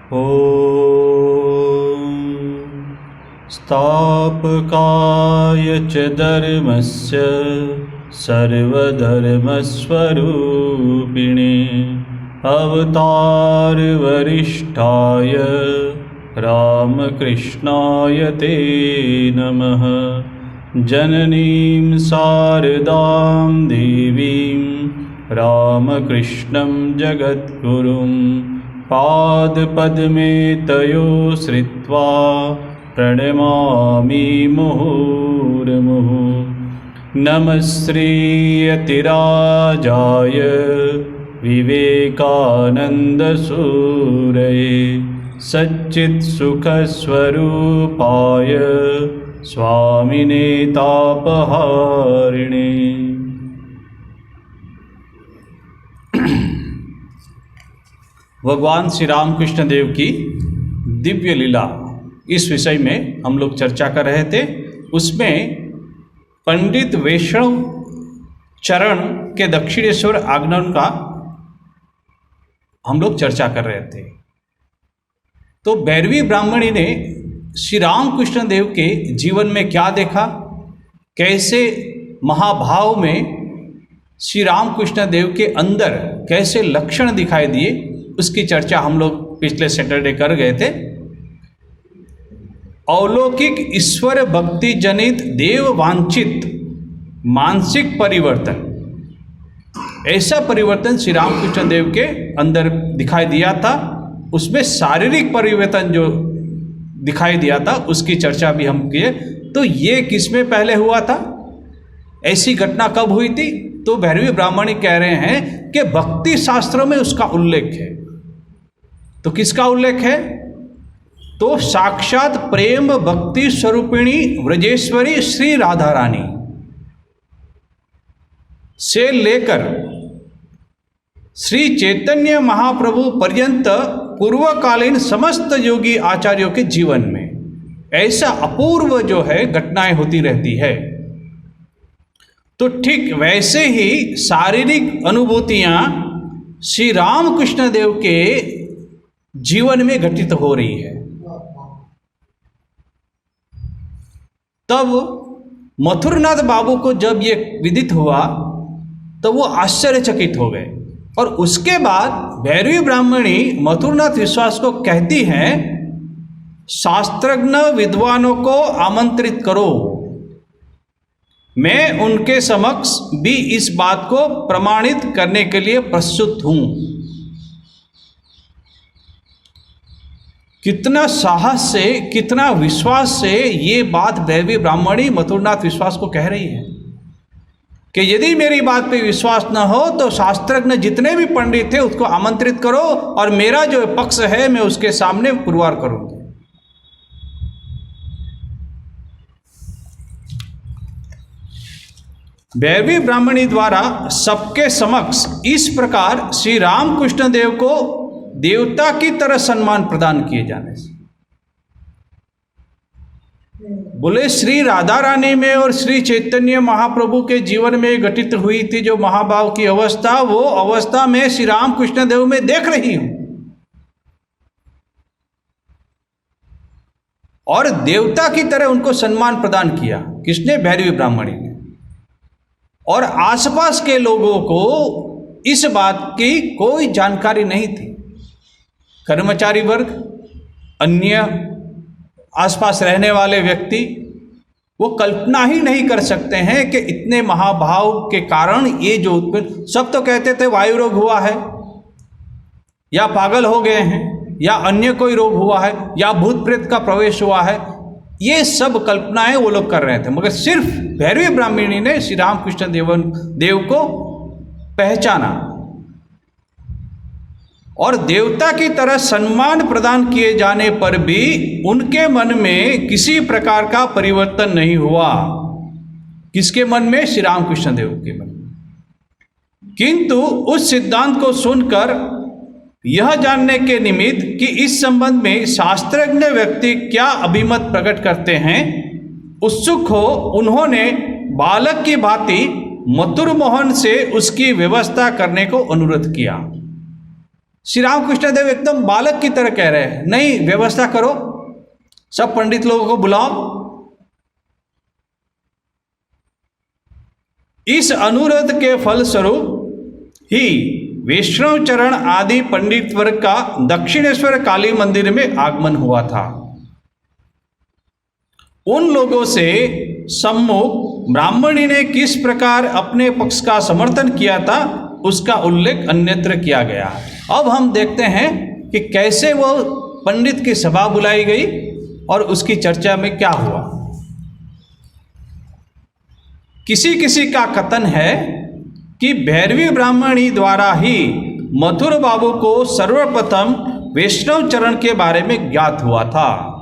ॐ स्थापकाय च धर्मस्य सर्वधर्मस्वरूपिणे अवतारवरिष्ठाय रामकृष्णाय ते नमः। जननीं शारदां देवीं रामकृष्णं जगद्गुरुं पादपद्मे तयो श्रित्वा प्रणमामि मुहुर्मुहुः। नमः श्रीयतिराजाय विवेकानन्दसूरये सच्चित्सुखस्वरूपाय स्वामिने तापहारिणे। भगवान श्री रामकृष्ण देव की दिव्य लीला, इस विषय में हम लोग चर्चा कर रहे थे। उसमें पंडित वैष्णव चरण के दक्षिणेश्वर आगमन का हम लोग चर्चा कर रहे थे। तो भैरवी ब्राह्मणी ने श्री रामकृष्ण देव के जीवन में क्या देखा, कैसे महाभाव में श्री रामकृष्ण देव के अंदर कैसे लक्षण दिखाई दिए, उसकी चर्चा हम लोग पिछले सैटरडे कर गए थे। अलौकिक ईश्वर भक्ति जनित देव वांछित मानसिक परिवर्तन, ऐसा परिवर्तन श्री रामकृष्ण देव के अंदर दिखाई दिया था। उसमें शारीरिक परिवर्तन जो दिखाई दिया था उसकी चर्चा भी हम किए। तो ये किसमें पहले हुआ था, ऐसी घटना कब हुई थी? तो भैरवी ब्राह्मणी कह रहे हैं कि भक्ति शास्त्रों में उसका उल्लेख है। तो किसका उल्लेख है? तो साक्षात प्रेम भक्ति स्वरूपिणी व्रजेश्वरी श्री राधा रानी से लेकर श्री चैतन्य महाप्रभु पर्यंत पूर्वकालीन समस्त योगी आचार्यों के जीवन में ऐसा अपूर्व जो है घटनाएं होती रहती है। तो ठीक वैसे ही शारीरिक अनुभूतियां श्री रामकृष्ण देव के जीवन में घटित हो रही है। तब मथुरनाथ बाबू को जब ये विदित हुआ तो वो आश्चर्यचकित हो गए। और उसके बाद भैरवी ब्राह्मणी मथुरनाथ विश्वास को कहती हैं, शास्त्रज्ञ विद्वानों को आमंत्रित करो, मैं उनके समक्ष भी इस बात को प्रमाणित करने के लिए प्रस्तुत हूं। कितना साहस से, कितना विश्वास से ये बात भैरवी ब्राह्मणी मथुरनाथ विश्वास को कह रही है कि यदि मेरी बात पे विश्वास न हो तो शास्त्रज्ञ जितने भी पंडित थे उसको आमंत्रित करो और मेरा जो पक्ष है मैं उसके सामने पुरवार करूंगी। भैरवी ब्राह्मणी द्वारा सबके समक्ष इस प्रकार श्री रामकृष्ण देव को देवता की तरह सम्मान प्रदान किए जाने से, बोले श्री राधा रानी में और श्री चैतन्य महाप्रभु के जीवन में घटित हुई थी जो महाभाव की अवस्था, वो अवस्था में श्री रामकृष्ण देव में देख रही हूं। और देवता की तरह उनको सम्मान प्रदान किया। किसने? भैरवी ब्राह्मणी ने। और आसपास के लोगों को इस बात की कोई जानकारी नहीं थी। कर्मचारी वर्ग, अन्य आसपास रहने वाले व्यक्ति, वो कल्पना ही नहीं कर सकते हैं कि इतने महाभाव के कारण ये जो उत्पन्न, सब तो कहते थे वायु रोग हुआ है या पागल हो गए हैं या अन्य कोई रोग हुआ है या भूत प्रेत का प्रवेश हुआ है, ये सब कल्पनाएं वो लोग कर रहे थे। मगर सिर्फ भैरवी ब्राह्मणी ने श्री रामकृष्ण देव को पहचाना और देवता की तरह सम्मान प्रदान किए जाने पर भी उनके मन में किसी प्रकार का परिवर्तन नहीं हुआ। किसके मन में? श्री रामकृष्ण देव के मन में। किंतु उस सिद्धांत को सुनकर यह जानने के निमित्त कि इस संबंध में शास्त्रज्ञ व्यक्ति क्या अभिमत प्रकट करते हैं, उत्सुक हो उन्होंने बालक की भांति मथुर मोहन से उसकी व्यवस्था करने को अनुरोध किया। श्री रामकृष्ण देव एकदम बालक की तरह कह रहे हैं, नहीं, व्यवस्था करो, सब पंडित लोगों को बुलाओ। इस अनुरोध के फलस्वरूप ही वैष्णव चरण आदि पंडित वर्ग का दक्षिणेश्वर काली मंदिर में आगमन हुआ था। उन लोगों से सम्मुख ब्राह्मणी ने किस प्रकार अपने पक्ष का समर्थन किया था उसका उल्लेख अन्यत्र किया गया। अब हम देखते हैं कि कैसे वो पंडित की सभा बुलाई गई और उसकी चर्चा में क्या हुआ। किसी किसी का कथन है कि भैरवी ब्राह्मणी द्वारा ही मथुर बाबू को सर्वप्रथम वैष्णव चरण के बारे में ज्ञात हुआ था।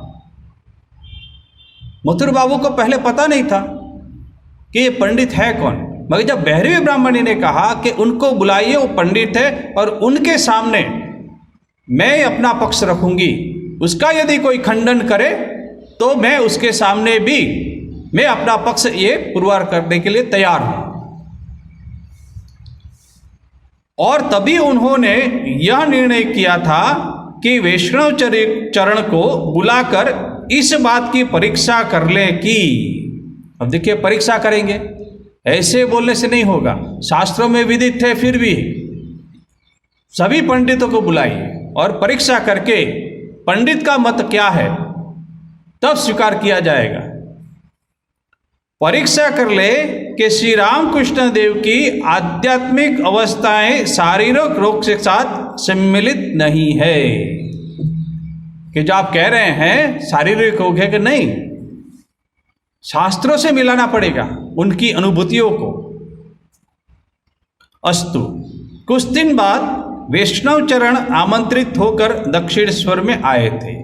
मथुर बाबू को पहले पता नहीं था कि ये पंडित है कौन, मगर जब भैरवी ब्राह्मणी ने कहा कि उनको बुलाइए, वो पंडित है और उनके सामने मैं अपना पक्ष रखूंगी, उसका यदि कोई खंडन करे तो मैं उसके सामने भी मैं अपना पक्ष ये पुरवार करने के लिए तैयार हूं। और तभी उन्होंने यह निर्णय किया था कि वैष्णव चरण को बुलाकर इस बात की परीक्षा कर ले कि, अब देखिए परीक्षा करेंगे, ऐसे बोलने से नहीं होगा, शास्त्रों में विदित है, फिर भी सभी पंडितों को बुलाइए और परीक्षा करके पंडित का मत क्या है तब स्वीकार किया जाएगा। परीक्षा कर ले कि श्री रामकृष्ण देव की आध्यात्मिक अवस्थाएं शारीरिक रोग के साथ सम्मिलित नहीं है, कि जो आप कह रहे हैं शारीरिक रोग है कि नहीं, शास्त्रों से मिलाना पड़ेगा उनकी अनुभूतियों को। अस्तु, कुछ दिन बाद वैष्णव चरण आमंत्रित होकर दक्षिणेश्वर में आए थे।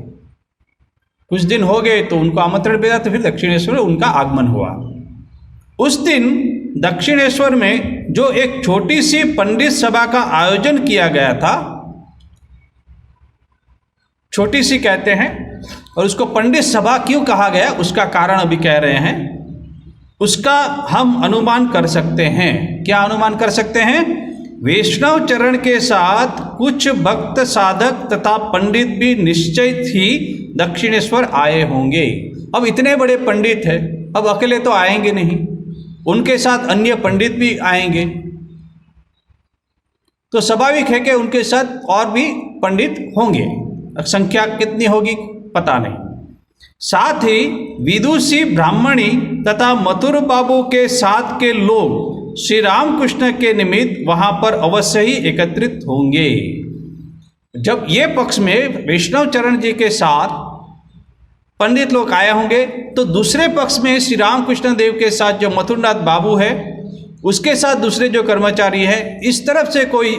कुछ दिन हो गए तो उनको आमंत्रण भेजा, तो फिर दक्षिणेश्वर उनका आगमन हुआ। उस दिन दक्षिणेश्वर में जो एक छोटी सी पंडित सभा का आयोजन किया गया था, छोटी सी कहते हैं, और उसको पंडित सभा क्यों कहा गया उसका कारण अभी कह रहे हैं। उसका हम अनुमान कर सकते हैं। क्या अनुमान कर सकते हैं? वैष्णव चरण के साथ कुछ भक्त साधक तथा पंडित भी निश्चित ही दक्षिणेश्वर आए होंगे। अब इतने बड़े पंडित हैं, अब अकेले तो आएंगे नहीं, उनके साथ अन्य पंडित भी आएंगे, तो स्वाभाविक है कि उनके साथ और भी पंडित होंगे। संख्या कितनी होगी पता नहीं। साथ ही विदुषी ब्राह्मणी तथा मथुर बाबू के साथ के लोग श्री रामकृष्ण के निमित्त वहां पर अवश्य ही एकत्रित होंगे। जब ये पक्ष में वैष्णव चरण जी के साथ पंडित लोग आए होंगे, तो दूसरे पक्ष में श्री रामकृष्ण देव के साथ जो मथुरनाथ बाबू है, उसके साथ दूसरे जो कर्मचारी है, इस तरफ से कोई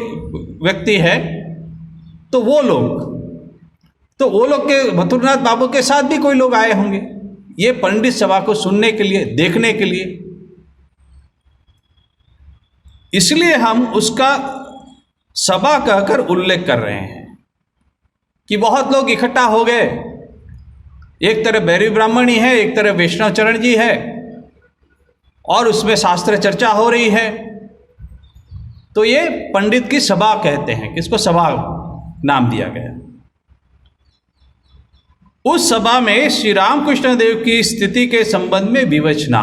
व्यक्ति है, तो वो लोग के मथुरनाथ बाबू के साथ भी कोई लोग आए होंगे ये पंडित सभा को सुनने के लिए, देखने के लिए। इसलिए हम उसका सभा कहकर उल्लेख कर रहे हैं कि बहुत लोग इकट्ठा हो गए। एक तरफ भैरवी ब्राह्मणी है, एक तरफ वैष्णव चरण जी है, और उसमें शास्त्र चर्चा हो रही है, तो ये पंडित की सभा कहते हैं। किसको सभा नाम दिया गया। उस सभा में श्री रामकृष्ण देव की स्थिति के संबंध में विवेचना,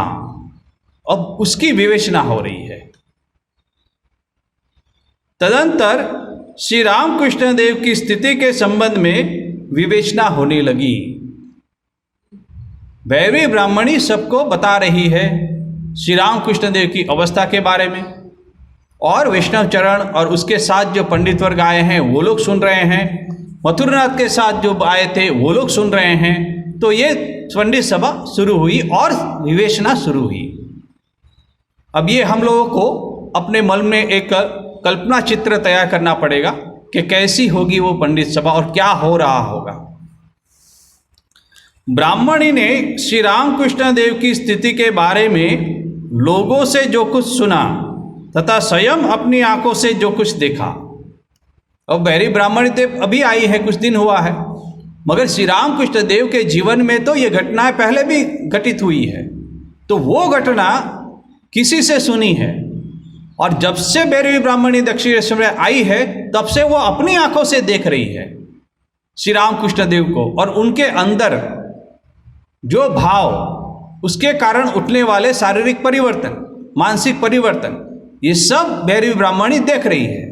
अब उसकी विवेचना हो रही है। तदंतर श्री रामकृष्ण देव की स्थिति के संबंध में विवेचना होने लगी। भैरवी ब्राह्मणी सबको बता रही है श्री रामकृष्ण देव की अवस्था के बारे में, और वैष्णव चरण और उसके साथ जो पंडित वर्ग आए हैं वो लोग सुन रहे हैं, मथुरनाथ के साथ जो आए थे वो लोग सुन रहे हैं। तो ये पंडित सभा शुरू हुई और विवेचना शुरू हुई। अब ये हम लोगों को अपने मन में एक कल्पना चित्र तैयार करना पड़ेगा कि कैसी होगी वो पंडित सभा और क्या हो रहा होगा। ब्राह्मणी ने श्री रामकृष्ण देव की स्थिति के बारे में लोगों से जो कुछ सुना तथा स्वयं अपनी आंखों से जो कुछ देखा, और भैरवी ब्राह्मणी देव अभी आई है, कुछ दिन हुआ है, मगर श्री रामकृष्ण देव के जीवन में तो ये घटनाएं पहले भी घटित हुई है, तो वो घटना किसी से सुनी है और जब से भैरवी ब्राह्मणी दक्षिणेश्वर में आई है तब से वो अपनी आंखों से देख रही है श्री रामकृष्ण देव को, और उनके अंदर जो भाव, उसके कारण उठने वाले शारीरिक परिवर्तन, मानसिक परिवर्तन, ये सब भैरवी ब्राह्मणी देख रही है।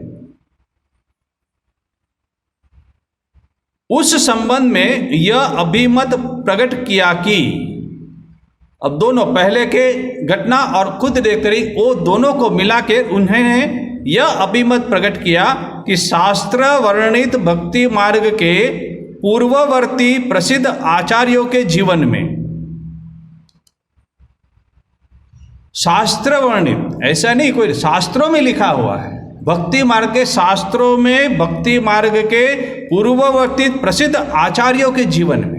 उस संबंध में यह अभिमत प्रकट किया कि अब दोनों, पहले के घटना और खुद देख रही, वो दोनों को मिला के उन्होंने यह अभिमत प्रकट किया कि शास्त्र वर्णित भक्ति मार्ग के पूर्ववर्ती प्रसिद्ध आचार्यों के जीवन में, शास्त्र वर्णित ऐसा नहीं, कोई शास्त्रों में लिखा हुआ है, भक्ति मार्ग के शास्त्रों में भक्ति मार्ग के पूर्ववर्ती प्रसिद्ध आचार्यों के जीवन में,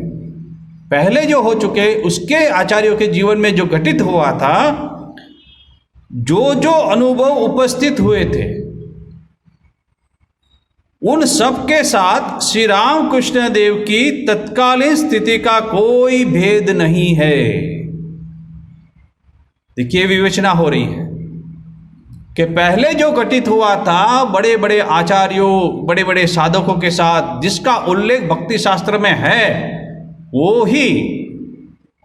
पहले जो हो चुके उसके आचार्यों के जीवन में जो घटित हुआ था, जो जो अनुभव उपस्थित हुए थे, उन सब के साथ श्री रामकृष्ण देव की तत्कालीन स्थिति का कोई भेद नहीं है। देखिए विवेचना हो रही है कि पहले जो घटित हुआ था बड़े बड़े आचार्यों, बड़े बड़े साधकों के साथ, जिसका उल्लेख भक्ति शास्त्र में है वो ही,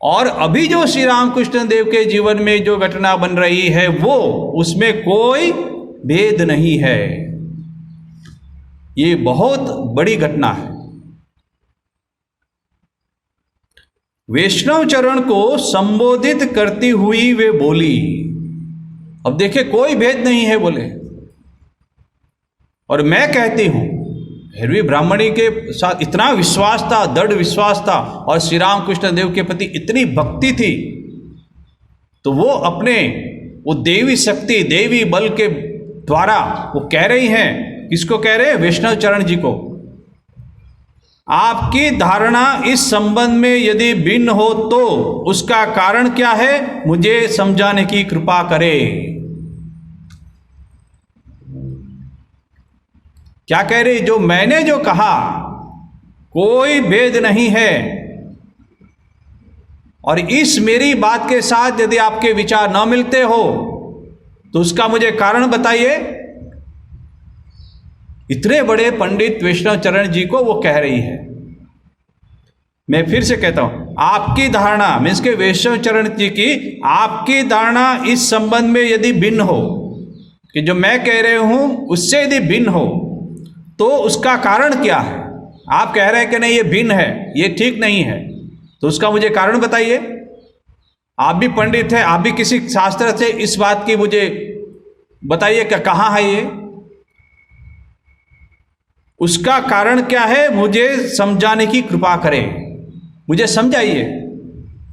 और अभी जो श्री रामकृष्ण देव के जीवन में जो घटना बन रही है वो, उसमें कोई भेद नहीं है। ये बहुत बड़ी घटना है। वैष्णव चरण को संबोधित करती हुई वे बोली, अब देखिए कोई भेद नहीं है बोले, और मैं कहती हूं भैरवी ब्राह्मणी के साथ इतना विश्वास था, दृढ़ विश्वास था, और श्री रामकृष्ण देव के प्रति इतनी भक्ति थी, तो वो अपने वो देवी शक्ति, देवी बल के द्वारा वो कह रही हैं, किसको कह रहे हैं? वैष्णव चरण जी को, आपकी धारणा इस संबंध में यदि भिन्न हो तो उसका कारण क्या है, मुझे समझाने की कृपा करें। क्या कह रही? जो मैंने जो कहा कोई भेद नहीं है, और इस मेरी बात के साथ यदि आपके विचार न मिलते हो तो उसका मुझे कारण बताइए। इतने बड़े पंडित वैष्णव चरण जी को वो कह रही है। मैं फिर से कहता हूं, आपकी धारणा मीन्स के वैष्णव चरण जी की आपकी धारणा इस संबंध में यदि भिन्न हो, कि जो मैं कह रहे हूं उससे यदि भिन्न हो तो उसका कारण क्या है। आप कह रहे हैं कि नहीं ये भिन्न है, ये ठीक नहीं है, तो उसका मुझे कारण बताइए। आप भी पंडित हैं, आप भी किसी शास्त्र से इस बात की मुझे बताइए कि कहाँ है ये, उसका कारण क्या है, मुझे समझाने की कृपा करें। मुझे समझाइए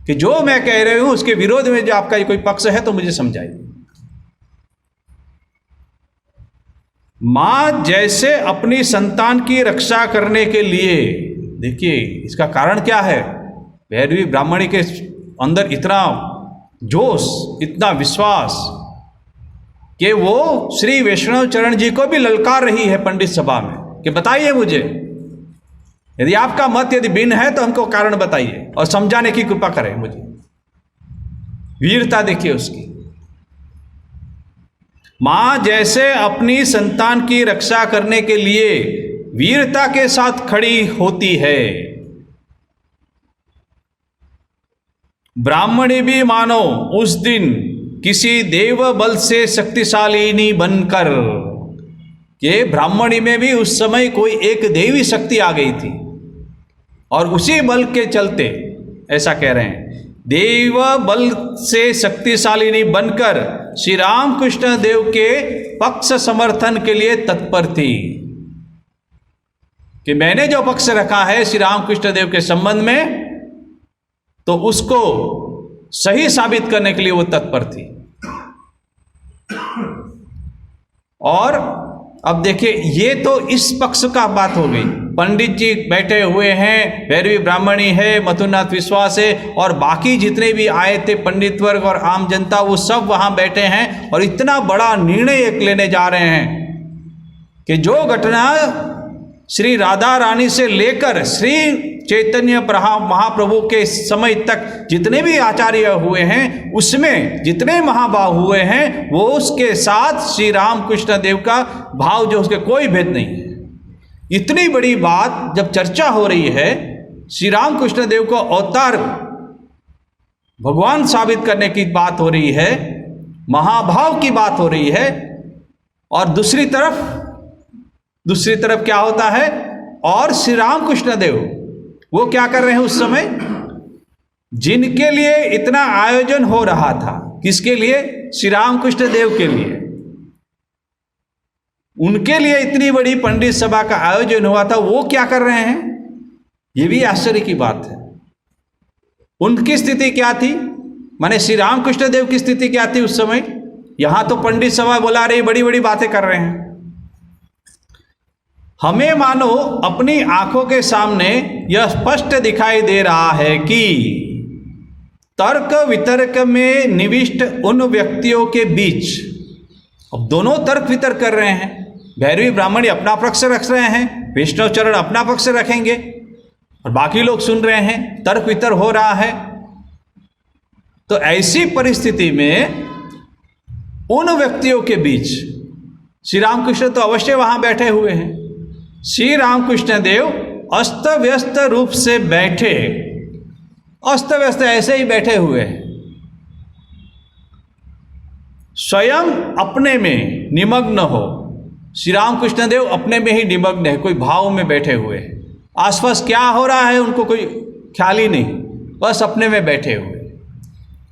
कि जो मैं कह रही हूं उसके विरोध में जो आपका कोई पक्ष है तो मुझे समझाइए। मां जैसे अपनी संतान की रक्षा करने के लिए, देखिए इसका कारण क्या है, भैरवी ब्राह्मणी के अंदर इतना जोश, इतना विश्वास कि वो श्री वैष्णव चरण जी को भी ललकार रही है पंडित सभा में कि बताइए मुझे, यदि आपका मत यदि भिन्न है तो हमको कारण बताइए और समझाने की कृपा करें मुझे। वीरता देखिए उसकी। मां जैसे अपनी संतान की रक्षा करने के लिए वीरता के साथ खड़ी होती है, ब्राह्मणी भी मानो उस दिन किसी देव बल से शक्तिशालिनी बनकर, कि ब्राह्मणी में भी उस समय कोई एक देवी शक्ति आ गई थी, और उसी बल के चलते ऐसा कह रहे हैं, देव बल से शक्तिशालिनी बनकर श्री रामकृष्ण देव के पक्ष समर्थन के लिए तत्पर थी। कि मैंने जो पक्ष रखा है श्री रामकृष्ण देव के संबंध में, तो उसको सही साबित करने के लिए वो तत्पर थी। और अब देखिए ये तो इस पक्ष का बात हो गई, पंडित जी बैठे हुए हैं, भैरवी ब्राह्मणी है, मथुरनाथ विश्वास है, और बाकी जितने भी आए थे पंडित वर्ग और आम जनता, वो सब वहां बैठे हैं, और इतना बड़ा निर्णय एक लेने जा रहे हैं कि जो घटना श्री राधा रानी से लेकर श्री चैतन्य महाप्रभु के समय तक जितने भी आचार्य हुए हैं, उसमें जितने महाभाव हुए हैं, वो उसके साथ श्री रामकृष्ण देव का भाव जो उसके कोई भेद नहीं है। इतनी बड़ी बात जब चर्चा हो रही है, श्री रामकृष्ण देव को अवतार भगवान साबित करने की बात हो रही है, महाभाव की बात हो रही है, और दूसरी तरफ क्या होता है, और श्री रामकृष्ण देव वो क्या कर रहे हैं उस समय, जिनके लिए इतना आयोजन हो रहा था, किसके लिए, श्री रामकृष्ण देव के लिए, उनके लिए इतनी बड़ी पंडित सभा का आयोजन हुआ था, वो क्या कर रहे हैं, ये भी आश्चर्य की बात है। उनकी स्थिति क्या थी, माने श्री रामकृष्ण देव की स्थिति क्या थी उस समय। यहां तो पंडित सभा बुला रही, बड़ी बड़ी बातें कर रहे हैं। हमें मानो अपनी आंखों के सामने यह स्पष्ट दिखाई दे रहा है कि तर्क वितर्क में निविष्ट उन व्यक्तियों के बीच, अब दोनों तर्क वितर्क कर रहे हैं, भैरवी ब्राह्मणी अपना पक्ष रख रहे हैं, वैष्णव चरण अपना पक्ष रखेंगे, और बाकी लोग सुन रहे हैं, तर्क वितर्क हो रहा है। तो ऐसी परिस्थिति में उन व्यक्तियों के बीच श्री रामकृष्ण तो अवश्य वहां बैठे हुए हैं। श्री रामकृष्ण देव अस्त व्यस्त रूप से बैठे, अस्त व्यस्त ऐसे ही बैठे हुए हैं, स्वयं अपने में निमग्न हो। श्री रामकृष्ण देव अपने में ही निमग्न है, कोई भाव में बैठे हुए हैं, आसपास क्या हो रहा है उनको कोई ख्याल ही नहीं, बस अपने में बैठे हुए,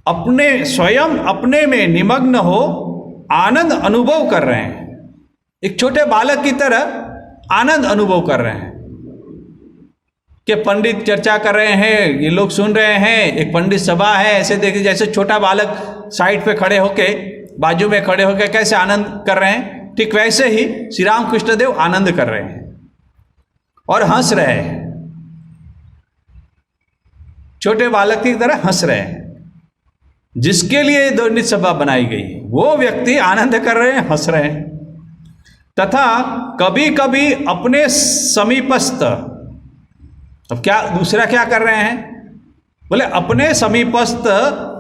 अपने स्वयं अपने में निमग्न हो आनंद अनुभव कर रहे हैं। एक छोटे बालक की तरह आनंद अनुभव कर रहे हैं कि पंडित चर्चा कर रहे हैं, ये लोग सुन रहे हैं, एक पंडित सभा है, ऐसे देखिए जैसे छोटा बालक साइड पे खड़े होके, बाजू में खड़े होके कैसे आनंद कर रहे हैं, ठीक वैसे ही श्री रामकृष्ण देव आनंद कर रहे हैं और हंस रहे हैं, छोटे बालक की तरह हंस रहे हैं। जिसके लिए दंडित सभा बनाई गई है, वो व्यक्ति आनंद कर रहे हैं, हंस रहे हैं। तथा कभी कभी अपने समीपस्थ, अब क्या दूसरा क्या कर रहे हैं, बोले अपने समीपस्थ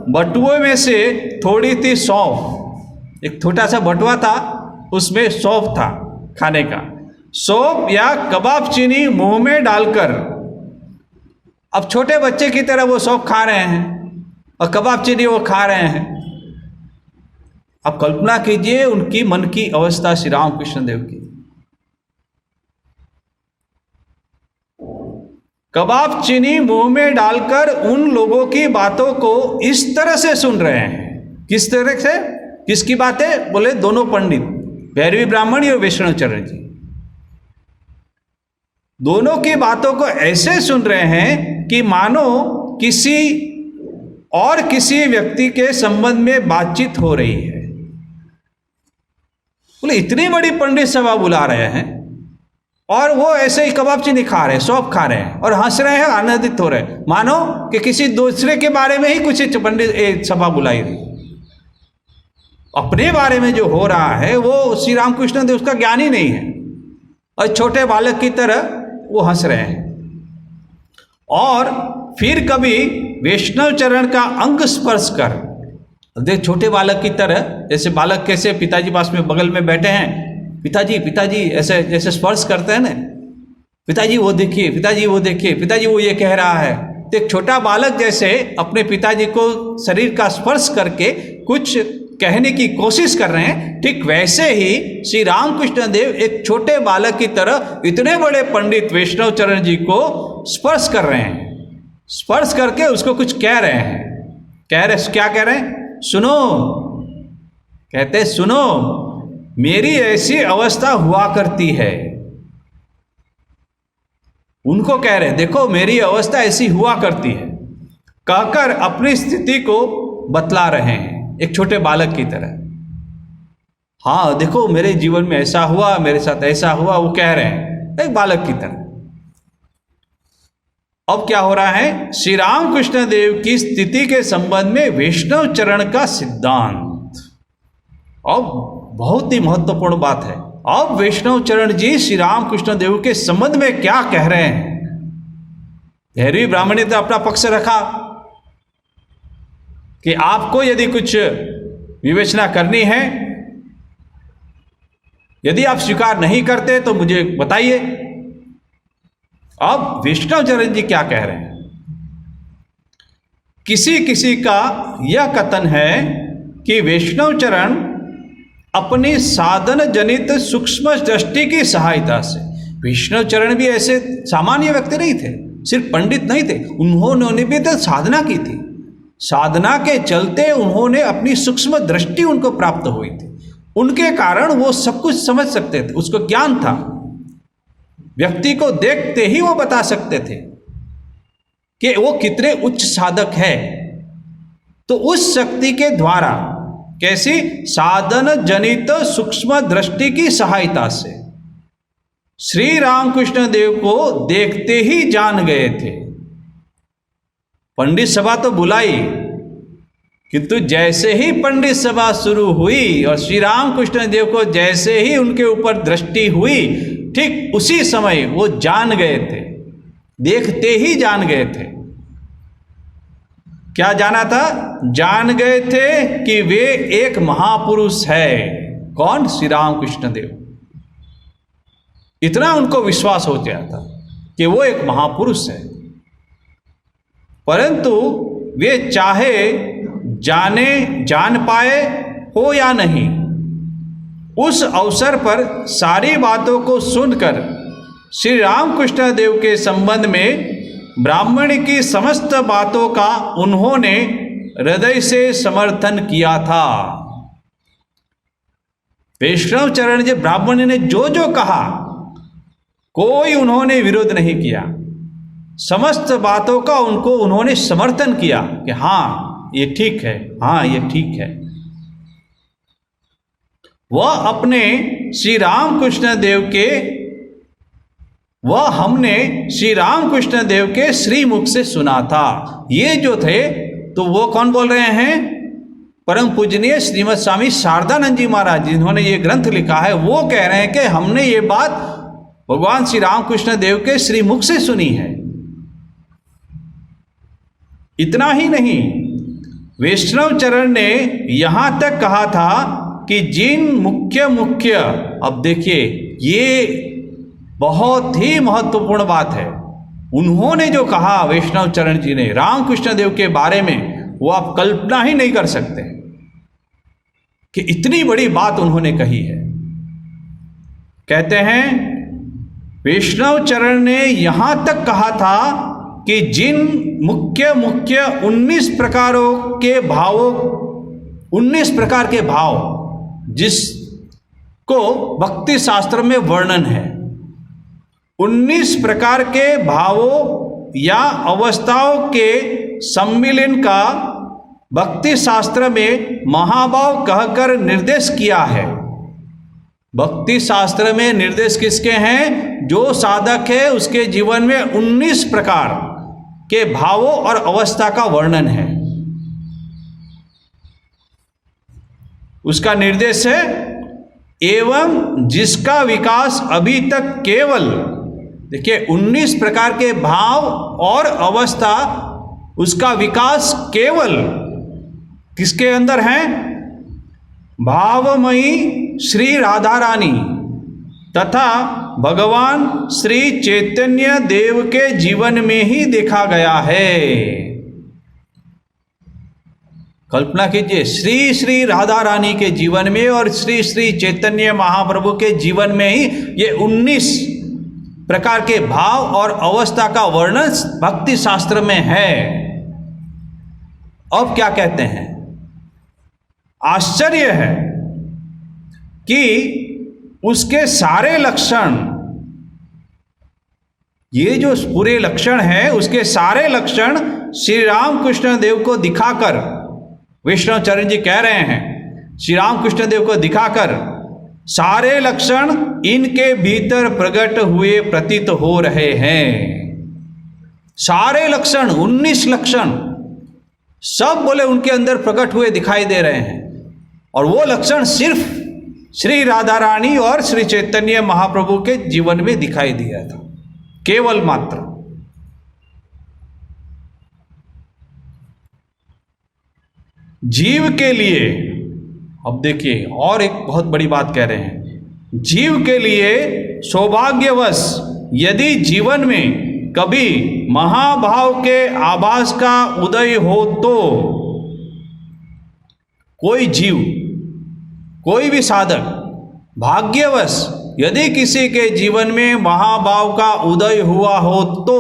बटुए में से थोड़ी सी सौंफ, एक छोटा सा बटुआ था, उसमें सौंफ था खाने का, सौंफ या कबाब चीनी मुंह में डालकर, अब छोटे बच्चे की तरह वो सौंफ खा रहे हैं और कबाब चीनी वो खा रहे हैं। अब कल्पना कीजिए उनकी मन की अवस्था श्री रामकृष्ण देव की। कबाब चीनी मुंह में डालकर उन लोगों की बातों को इस तरह से सुन रहे हैं। किस तरह से, किसकी बातें, बोले दोनों पंडित, भैरवी ब्राह्मणी और वैष्णव चरण जी, दोनों की बातों को ऐसे सुन रहे हैं कि मानो किसी व्यक्ति के संबंध में बातचीत हो रही है। बोले इतनी बड़ी पंडित सभा बुला रहे हैं और वो ऐसे ही कबाब चीनी खा रहे हैं, सौंफ खा रहे हैं और हंस रहे हैं, आनंदित हो रहे हैं, मानो कि किसी दूसरे के बारे में ही कुछ पंडित सभा बुलाई रही। अपने बारे में जो हो रहा है वो श्री रामकृष्ण देव उसका ज्ञान ही नहीं है, और छोटे बालक की तरह वो हंस रहे हैं। और फिर कभी वैष्णव चरण का अंग स्पर्श कर, देख छोटे बालक की तरह, जैसे बालक कैसे पिताजी पास में बगल में बैठे हैं, पिताजी ऐसे जैसे स्पर्श करते हैं ना, पिताजी वो देखिए, पिताजी वो देखिए, पिताजी वो ये कह रहा है, तो एक छोटा बालक जैसे अपने पिताजी को शरीर का स्पर्श करके कुछ कहने की कोशिश कर रहे हैं, ठीक वैसे ही श्री रामकृष्ण देव एक छोटे बालक की तरह इतने बड़े पंडित वैष्णव चरण जी को स्पर्श कर रहे हैं, स्पर्श करके उसको कुछ कह रहे हैं। क्या कह रहे हैं, सुनो, कहते सुनो, मेरी ऐसी अवस्था हुआ करती है। उनको कह रहे देखो मेरी अवस्था ऐसी हुआ करती है, कहकर अपनी स्थिति को बतला रहे हैं एक छोटे बालक की तरह। हाँ देखो मेरे जीवन में ऐसा हुआ, मेरे साथ ऐसा हुआ, वो कह रहे हैं एक बालक की तरह। अब क्या हो रहा है, श्री रामकृष्ण देव की स्थिति के संबंध में वैष्णव चरण का सिद्धांत। अब बहुत ही महत्वपूर्ण बात है, अब वैष्णव चरण जी श्री रामकृष्ण देव के संबंध में क्या कह रहे हैं। भैरवी ब्राह्मण ने तो अपना पक्ष रखा कि आपको यदि कुछ विवेचना करनी है, यदि आप स्वीकार नहीं करते तो मुझे बताइए। अब वैष्णव चरण जी क्या कह रहे हैं। किसी किसी का यह कथन है कि वैष्णव चरण अपनी साधन जनित सूक्ष्म दृष्टि की सहायता से, वैष्णव चरण भी ऐसे सामान्य व्यक्ति नहीं थे, सिर्फ पंडित नहीं थे, उन्होंने भी तो साधना की थी। साधना के चलते उन्होंने अपनी सूक्ष्म दृष्टि उनको प्राप्त हुई थी, उनके कारण वो सब कुछ समझ सकते थे, उसको ज्ञान था, व्यक्ति को देखते ही वो बता सकते थे कि वो कितने उच्च साधक है। तो उस शक्ति के द्वारा, कैसी, साधन जनित सूक्ष्म दृष्टि की सहायता से श्री रामकृष्ण देव को देखते ही जान गए थे। पंडित सभा तो बुलाई, किंतु जैसे ही पंडित सभा शुरू हुई और श्री रामकृष्ण देव को जैसे ही उनके ऊपर दृष्टि हुई, ठीक उसी समय वो जान गए थे, देखते ही जान गए थे। क्या जाना था? जान गए थे कि वे एक महापुरुष है। कौन? श्री रामकृष्ण देव। इतना उनको विश्वास हो गया था कि वो एक महापुरुष है। परंतु वे चाहे जान पाए हो या नहीं, उस अवसर पर सारी बातों को सुनकर श्री रामकृष्ण देव के संबंध में ब्राह्मण की समस्त बातों का उन्होंने हृदय से समर्थन किया था। वैष्णव चरण जी ब्राह्मण ने जो जो कहा, कोई उन्होंने विरोध नहीं किया, समस्त बातों का उन्होंने समर्थन किया कि हाँ ये ठीक है, हाँ ये ठीक है। वह अपने श्री रामकृष्ण देव के, वह हमने श्री रामकृष्ण देव के श्री मुख से सुना था। ये जो थे, तो वो कौन बोल रहे हैं? परम पूजनीय श्रीमद स्वामी शारदानंद जी महाराज, जिन्होंने ये ग्रंथ लिखा है, वो कह रहे हैं कि हमने ये बात भगवान श्री रामकृष्ण देव के श्री मुख से सुनी है। इतना ही नहीं, वैष्णव चरण ने यहां तक कहा था कि जिन मुख्य, अब देखिए ये बहुत ही महत्वपूर्ण बात है, उन्होंने जो कहा वैष्णव चरण जी ने रामकृष्ण देव के बारे में, वो आप कल्पना ही नहीं कर सकते कि इतनी बड़ी बात उन्होंने कही है। कहते हैं वैष्णव चरण ने यहां तक कहा था कि जिन मुख्य 19 प्रकारों के भावों, 19 प्रकार के भाव जिसको भक्ति शास्त्र में वर्णन है, 19 प्रकार के भावों या अवस्थाओं के सम्मिलन का भक्ति शास्त्र में महाभाव कहकर निर्देश किया है। भक्ति शास्त्र में निर्देश किसके हैं? जो साधक है उसके जीवन में 19 प्रकार के भावों और अवस्था का वर्णन है, उसका निर्देश है। एवं जिसका विकास अभी तक केवल, देखिए 19 प्रकार के भाव और अवस्था, उसका विकास केवल किसके अंदर है? भावमयी श्री राधा रानी तथा भगवान श्री चैतन्य देव के जीवन में ही देखा गया है। कल्पना कीजिए, श्री श्री राधा रानी के जीवन में और श्री श्री चैतन्य महाप्रभु के जीवन में ही ये 19 प्रकार के भाव और अवस्था का वर्णन भक्ति शास्त्र में है। अब क्या कहते हैं? आश्चर्य है कि उसके सारे लक्षण, ये जो पूरे लक्षण है, उसके सारे लक्षण श्री रामकृष्ण देव को दिखाकर, वैष्णव चरण जी कह रहे हैं, श्री रामकृष्ण देव को दिखाकर सारे लक्षण इनके भीतर प्रकट हुए प्रतीत हो रहे हैं। सारे लक्षण, 19 लक्षण, सब बोले उनके अंदर प्रकट हुए दिखाई दे रहे हैं। और वो लक्षण सिर्फ श्री राधा रानी और श्री चैतन्य महाप्रभु के जीवन में दिखाई दिया था, केवल मात्र। जीव के लिए, अब देखिए और एक बहुत बड़ी बात कह रहे हैं, जीव के लिए सौभाग्यवश यदि जीवन में कभी महाभाव के आभास का उदय हो तो कोई जीव, कोई भी साधक भाग्यवश यदि किसी के जीवन में महाभाव का उदय हुआ हो तो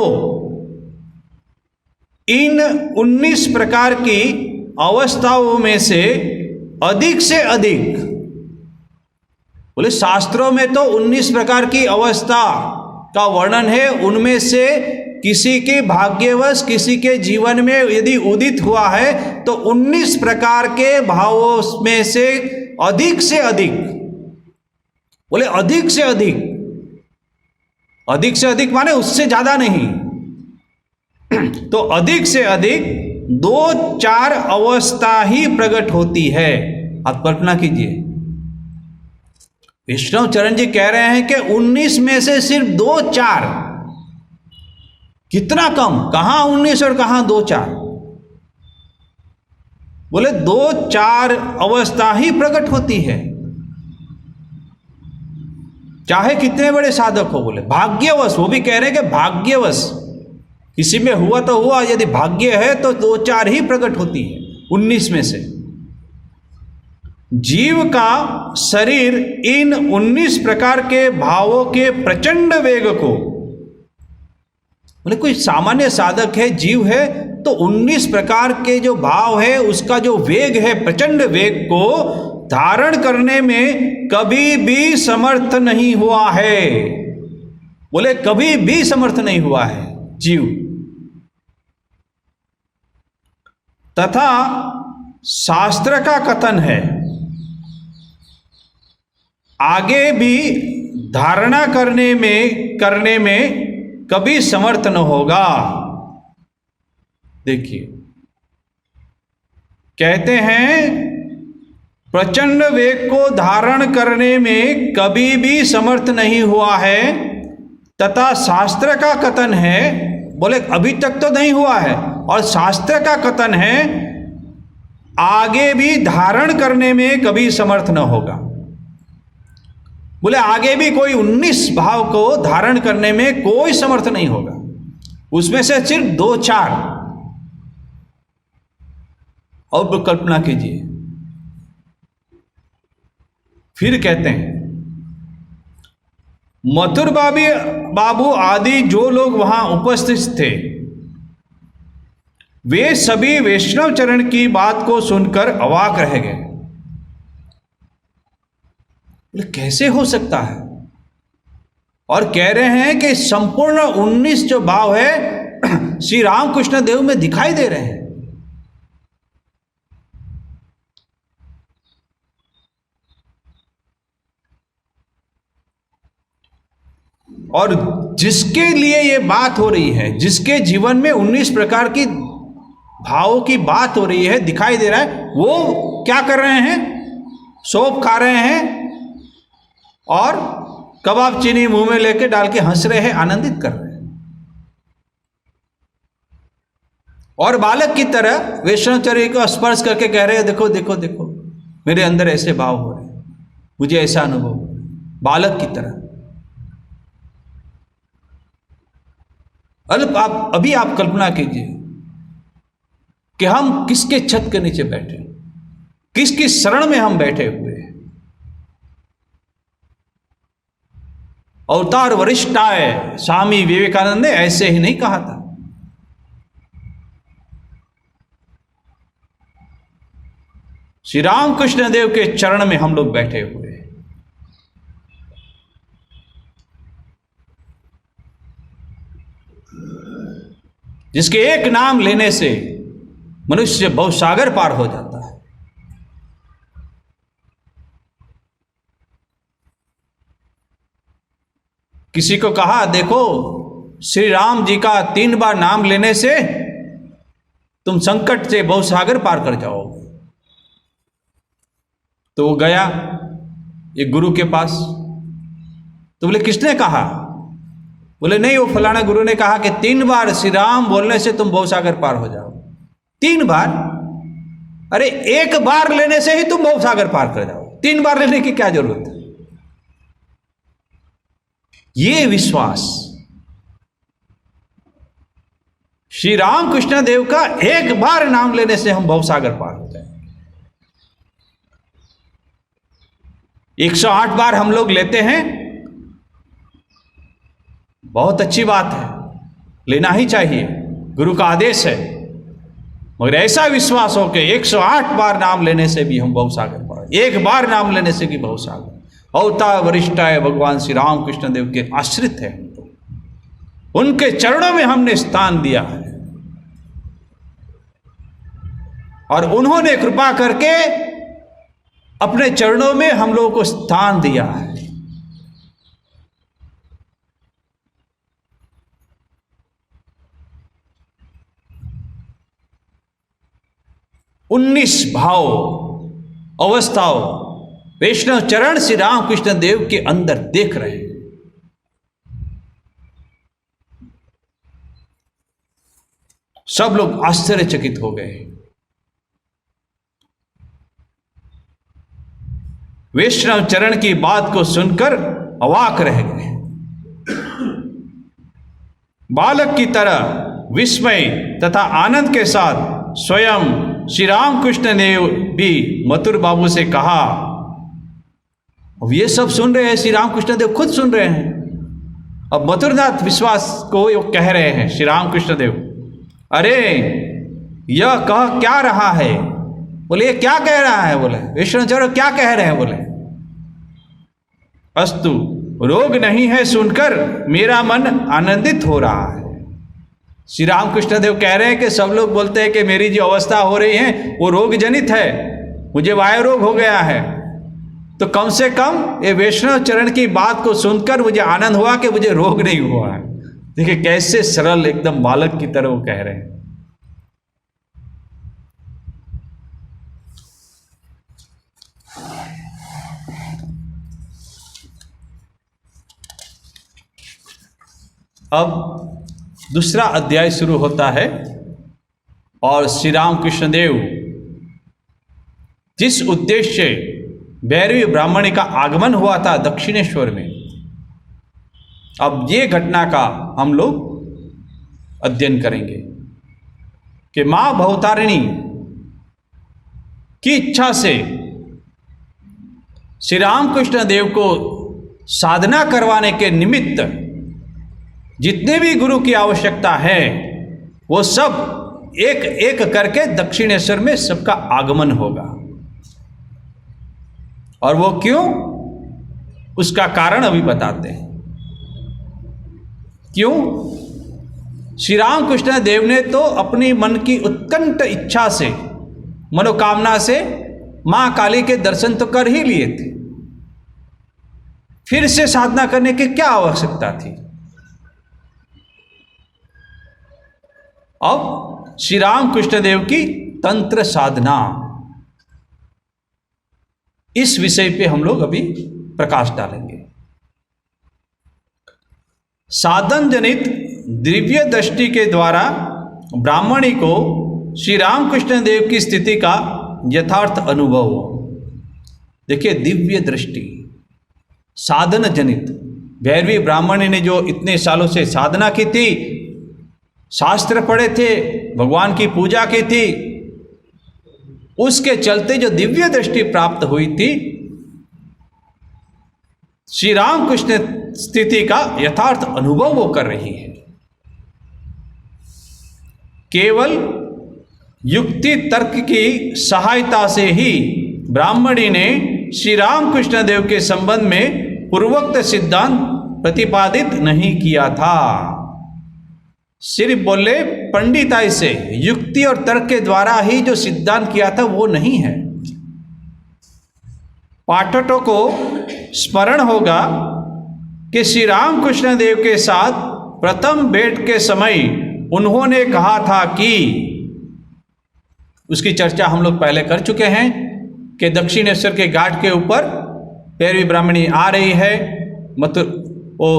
इन 19 प्रकार की अवस्थाओं में से अधिक, बोले शास्त्रों में तो 19 प्रकार की अवस्था का वर्णन है, उनमें से किसी के भाग्यवश किसी के जीवन में यदि उदित हुआ है तो 19 प्रकार के भावों में से अधिक, बोले अधिक से अधिक माने उससे ज्यादा नहीं, तो अधिक से अधिक 2-4 अवस्था ही प्रकट होती है। आप कल्पना कीजिए, विष्णु चरण जी कह रहे हैं कि 19 में से सिर्फ 2-4, कितना कम, कहां 19 और कहां 2-4, बोले 2-4 अवस्था ही प्रकट होती है, चाहे कितने बड़े साधक हो। बोले भाग्यवश, वो भी कह रहे हैं कि भाग्यवश किसी में हुआ तो हुआ, यदि भाग्य है तो 2-4 ही प्रकट होती है 19 में से। जीव का शरीर इन 19 प्रकार के भावों के प्रचंड वेग को, बोले कोई सामान्य साधक है, जीव है, तो 19 प्रकार के जो भाव है उसका जो वेग है, प्रचंड वेग को धारण करने में कभी भी समर्थ नहीं हुआ है। बोले कभी भी समर्थ नहीं हुआ है जीव। तथा शास्त्र का कथन है आगे भी धारणा करने में कभी समर्थ न होगा। देखिए कहते हैं प्रचंड वेग को धारण करने में कभी भी समर्थ नहीं हुआ है, तथा शास्त्र का कथन है, बोले अभी तक तो नहीं हुआ है, और शास्त्र का कथन है आगे भी धारण करने में कभी समर्थ न होगा। बोले आगे भी कोई 19 भाव को धारण करने में कोई समर्थ नहीं होगा, उसमें से सिर्फ 2-4। और कल्पना कीजिए, फिर कहते हैं मथुर बाबू आदि जो लोग वहां उपस्थित थे वे सभी वैष्णव चरण की बात को सुनकर अवाक रह गए। कैसे हो सकता है? और कह रहे हैं कि संपूर्ण 19 जो भाव है श्री रामकृष्ण देव में दिखाई दे रहे हैं। और जिसके लिए ये बात हो रही है, जिसके जीवन में 19 प्रकार की भावों की बात हो रही है, दिखाई दे रहा है, वो क्या कर रहे हैं? सौंफ खा रहे हैं और कबाब चीनी मुंह में लेके डाल के हंस रहे हैं, आनंदित कर रहे हैं। और बालक की तरह वैष्णवचर्य को स्पर्श करके कह रहे हैं देखो देखो देखो मेरे अंदर ऐसे भाव हो रहे हैं, मुझे ऐसा अनुभव हो रहा है, बालक की तरह। अभी आप कल्पना कीजिए कि हम किसके छत के नीचे बैठे, किसकी शरण में हम बैठे हुए हैं। अवतार वरिष्ठाय स्वामी विवेकानंद ने ऐसे ही नहीं कहा था। श्री रामकृष्ण देव के चरण में हम लोग बैठे हुए हैं। जिसके एक नाम लेने से मनुष्य भवसागर पार हो जाता है। किसी को कहा देखो श्री राम जी का 3 बार नाम लेने से तुम संकट से भवसागर पार कर जाओगे, तो वो गया एक गुरु के पास। तो बोले किसने कहा? बोले नहीं, वो फलाना गुरु ने कहा कि 3 बार श्री राम बोलने से तुम भवसागर पार हो जाओ। 3 बार? अरे 1 बार लेने से ही तुम भवसागर पार कर जाओ, 3 बार लेने की क्या जरूरत है? ये विश्वास श्री राम कृष्ण देव का 1 बार नाम लेने से हम भवसागर पार हो जाएंगे। 108 बार हम लोग लेते हैं, बहुत अच्छी बात है, लेना ही चाहिए, गुरु का आदेश है। मगर ऐसा विश्वास हो कि 108 बार नाम लेने से भी हम भवसागर पार, 1 बार नाम लेने से भी भवसागर। अवतार वरिष्ठाय भगवान श्री राम कृष्ण देव के आश्रित है, उनके चरणों में हमने स्थान दिया है और उन्होंने कृपा करके अपने चरणों में हम लोगों को स्थान दिया है। उन्नीस भाव अवस्थाओं वैष्णव चरण श्री राम कृष्ण देव के अंदर देख रहे हैं। सब लोग आश्चर्यचकित हो गए। वैष्णव चरण की बात को सुनकर अवाक रह गए। बालक की तरह विस्मय तथा आनंद के साथ स्वयं श्री राम कृष्ण ने भी मथुर बाबू से कहा। अब ये सब सुन रहे हैं, श्री राम कृष्ण देव खुद सुन रहे हैं। अब मथुरनाथ विश्वास को वो कह रहे हैं श्री राम कृष्ण देव, अरे यह कह क्या रहा है? बोले ये क्या कह रहा है? बोले विष्णुचरण क्या कह रहे हैं? बोले अस्तु, रोग नहीं है सुनकर मेरा मन आनंदित हो रहा है। श्री राम कृष्ण देव कह रहे हैं कि सब लोग बोलते हैं कि मेरी जो अवस्था हो रही है वो रोग जनित है, मुझे वायु रोग हो गया है, तो कम से कम ये वैष्णव चरण की बात को सुनकर मुझे आनंद हुआ कि मुझे रोग नहीं हुआ है। देखिए कैसे सरल एकदम बालक की तरह वो कह रहे हैं। अब दूसरा अध्याय शुरू होता है और श्री राम कृष्ण देव जिस उद्देश्य से भैरवी ब्राह्मणी का आगमन हुआ था दक्षिणेश्वर में, अब ये घटना का हम लोग अध्ययन करेंगे कि मां भवतारिणी की इच्छा से श्री राम कृष्ण देव को साधना करवाने के निमित्त जितने भी गुरु की आवश्यकता है वो सब एक एक करके दक्षिणेश्वर में सबका आगमन होगा। और वो क्यों, उसका कारण अभी बताते हैं। क्यों? श्री राम कृष्ण देव ने तो अपनी मन की उत्कंठ इच्छा से, मनोकामना से मां काली के दर्शन तो कर ही लिए थे, फिर से साधना करने की क्या आवश्यकता थी? अब श्री राम कृष्ण देव की तंत्र साधना, इस विषय पे हम लोग अभी प्रकाश डालेंगे। साधन जनित दिव्य दृष्टि के द्वारा ब्राह्मणी को श्री राम कृष्ण देव की स्थिति का यथार्थ अनुभव। देखिए दिव्य दृष्टि, साधन जनित, भैरवी ब्राह्मणी ने जो इतने सालों से साधना की थी, शास्त्र पढ़े थे, भगवान की पूजा की थी, उसके चलते जो दिव्य दृष्टि प्राप्त हुई थी, श्री राम कृष्ण स्थिति का यथार्थ अनुभव वो कर रही है। केवल युक्ति तर्क की सहायता से ही ब्राह्मणी ने श्री राम कृष्ण देव के संबंध में पूर्वोक्त सिद्धांत प्रतिपादित नहीं किया था। सिर्फ बोले पंडिताई से, युक्ति और तर्क के द्वारा ही जो सिद्धांत किया था वो नहीं है। पाठकों को स्मरण होगा कि श्री राम कृष्ण देव के साथ प्रथम भेंट के समय उन्होंने कहा था कि, उसकी चर्चा हम लोग पहले कर चुके हैं कि दक्षिणेश्वर के घाट के ऊपर भैरवी ब्राह्मणी आ रही है, मतलब वो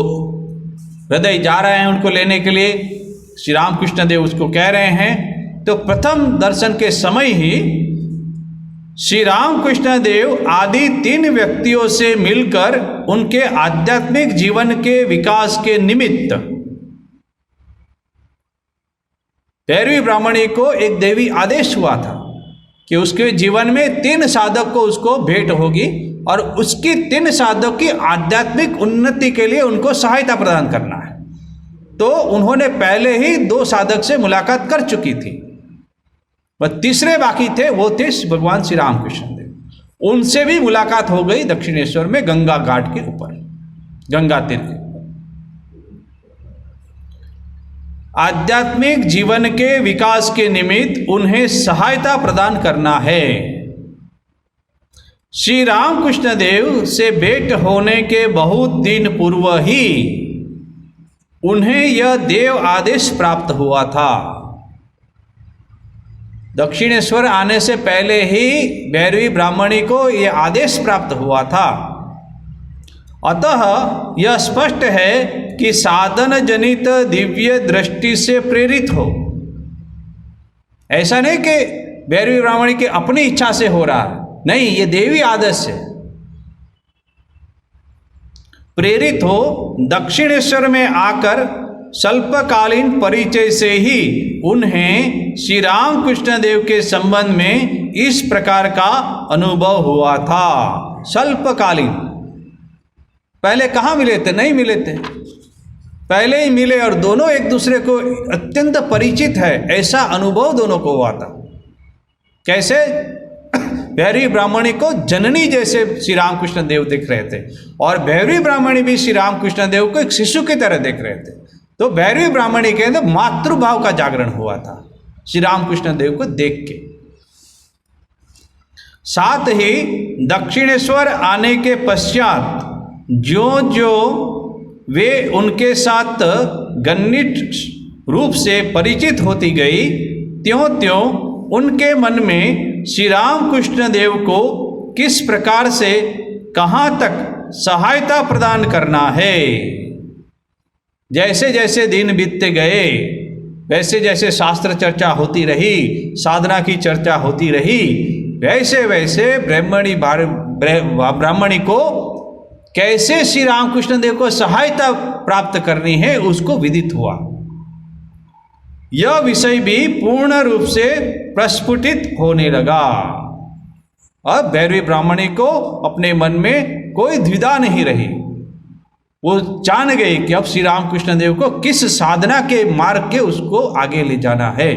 हृदय जा रहे हैं उनको लेने के लिए, श्री रामकृष्ण देव उसको कह रहे हैं। तो प्रथम दर्शन के समय ही श्री रामकृष्ण देव आदि 3 व्यक्तियों से मिलकर उनके आध्यात्मिक जीवन के विकास के निमित्त भैरवी ब्राह्मणी को एक देवी आदेश हुआ था कि उसके जीवन में 3 साधक को उसको भेंट होगी और उसकी 3 साधक की आध्यात्मिक उन्नति के लिए उनको सहायता प्रदान करना है। तो उन्होंने पहले ही 2 साधक से मुलाकात कर चुकी थी, वह तीसरे बाकी थे, वो थे भगवान श्री रामकृष्ण देव। उनसे भी मुलाकात हो गई दक्षिणेश्वर में गंगा घाट के ऊपर, गंगा तीर के। आध्यात्मिक जीवन के विकास के निमित्त उन्हें सहायता प्रदान करना है। श्री रामकृष्ण देव से भेंट होने के बहुत दिन पूर्व ही उन्हें यह देव आदेश प्राप्त हुआ था। दक्षिणेश्वर आने से पहले ही भैरवी ब्राह्मणी को यह आदेश प्राप्त हुआ था। अतः यह स्पष्ट है कि साधन जनित दिव्य दृष्टि से प्रेरित हो। ऐसा नहीं कि भैरवी ब्राह्मणी की अपनी इच्छा से हो रहा है, नहीं, ये देवी आदेश है। प्रेरित हो दक्षिणेश्वर में आकर स्वल्पकालीन परिचय से ही उन्हें श्री रामकृष्ण देव के संबंध में इस प्रकार का अनुभव हुआ था। स्वल्पकालीन, पहले कहाँ मिले थे? नहीं मिले थे, पहले ही मिले और दोनों एक दूसरे को अत्यंत परिचित है, ऐसा अनुभव दोनों को हुआ था। कैसे? भैरवी ब्राह्मणी को जननी जैसे श्री रामकृष्ण देव देख रहे थे और भैरवी ब्राह्मणी भी श्री रामकृष्ण देव को एक शिशु की तरह देख रहे थे। तो भैरवी ब्राह्मणी के अंदर मातृभाव का जागरण हुआ था श्री रामकृष्ण देव को देख के। साथ ही दक्षिणेश्वर आने के पश्चात ज्यों-ज्यों वे उनके साथ घनिष्ठ रूप से परिचित होती गई, त्यों-त्यों उनके मन में श्री रामकृष्ण देव को किस प्रकार से कहाँ तक सहायता प्रदान करना है। जैसे जैसे दिन बीतते गए, वैसे जैसे शास्त्र चर्चा होती रही, साधना की चर्चा होती रही, वैसे वैसे ब्राह्मणी को कैसे श्री रामकृष्ण देव को सहायता प्राप्त करनी है उसको विदित हुआ। यह विषय भी पूर्ण रूप से प्रस्फुटित होने लगा। अब भैरवी ब्राह्मणी को अपने मन में कोई द्विधा नहीं रही, वो जान गई कि अब श्री रामकृष्ण देव को किस साधना के मार्ग के उसको आगे ले जाना है।